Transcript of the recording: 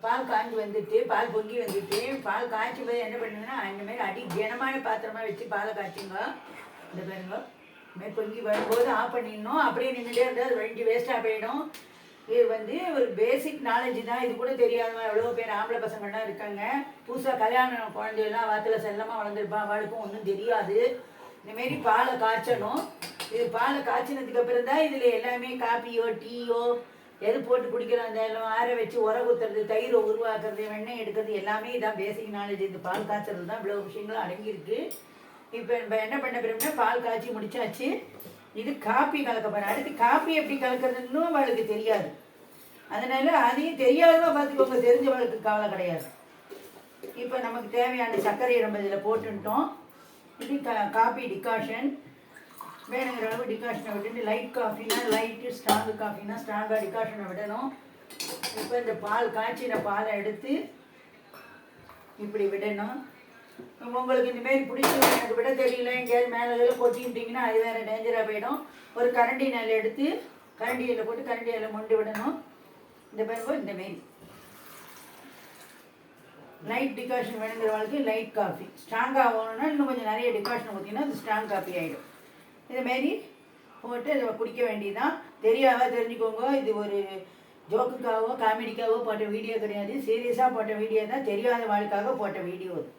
பால் காய்ஞ்சி வந்துட்டு பால் பொங்கி வந்துட்டு பால் காய்ச்சி போய் என்ன பண்ணுங்கன்னா அந்தமாரி அடி கனமான பாத்திரமாக வச்சு பாலை காய்ச்சிங்க. இந்த பாருங்க இதுமாதிரி பொங்கி வரும்போது ஆஃப் பண்ணிடணும். அப்படியே நின்றுட்டே இருந்தால் அது வண்டி வேஸ்ட்டாக போயிடும். இது ஒரு பேசிக் நாலேஜ் தான். இது கூட தெரியாதவங்க எவ்வளோ பேர் ஆம்பளை பசங்கள்லாம் இருக்காங்க. புதுசாக கல்யாணம் குழந்தையெல்லாம் வாத்தில் செல்லமாக வளர்ந்துருப்பா, அவளுக்கும் ஒன்றும் தெரியாது. இந்தமாரி பாலை காய்ச்சணும். இது பாலை காய்ச்சினதுக்கு அப்புறம் தான் இதில் எல்லாமே காப்பியோ டீயோ எது போட்டு குடிக்கிறோம், அந்த எல்லாம் ஆற வச்சு உர குத்துறது, தயிரை உருவாக்குறது, வெண்ணெய் எடுக்கிறது எல்லாமே இதான் பேசிக் நாலேஜ். இந்த பால் காய்ச்சறது தான் இவ்வளோ விஷயங்களும் அடங்கியிருக்கு. இப்போ நம்ம என்ன பண்ண பிறகுனா பால் காய்ச்சி முடிச்சாச்சு. இது காப்பி கலக்க போகிறேன். அடுத்து காப்பி எப்படி கலக்கிறதுன்னு அவளுக்கு தெரியாது. அதனால அதையும் தெரியாதவா பார்த்துக்கோங்க, தெரிஞ்சவளுக்கு கவலை கிடையாது. இப்போ நமக்கு தேவையான சர்க்கரையை நம்ம இதில் போட்டுட்டோம். இது காப்பி டிகாஷன். வேணுங்கிற அளவு டிகாஷனை விட்டுட்டு லைட் காஃபினா லைட்டு, ஸ்ட்ராங்கு காஃபினா ஸ்ட்ராங்காக டிகாஷனை விடணும். இப்போ இந்த பால் காய்ச்சின பாலை எடுத்து இப்படி விடணும். உங்களுக்கு இந்தமாரி பிடிச்சி எனக்கு விட தெரியல, எங்கேயாவது மேலே கொட்டிக்கிட்டிங்கன்னா அது வேறு டேஞ்சராக போயிடும். ஒரு கரண்டி நெல் எடுத்து கரண்டியில் போட்டு கரண்டியில் மொண்டு விடணும். இந்த பாருங்க இந்தமாரி லைட் டிகாஷன் வேணுங்கிறவங்களுக்கு லைட் காஃபி. ஸ்ட்ராங்காக ஆகணும்னா இன்னும் கொஞ்சம் நிறைய டிகாஷன் ஊற்றினா அது ஸ்ட்ராங் காஃபி ஆகிடும். இதுமாரி போட்டு அதை குடிக்க வேண்டியதுதான். தெரியாத தெரிஞ்சுக்கோங்க, இது ஒரு ஜோக்குக்காகவோ காமெடிக்காகவோ போட்ட வீடியோ கிடையாது. சீரியஸாக போட்ட வீடியோ தான், தெரியாத வாழ்க்காக போட்ட வீடியோ அது.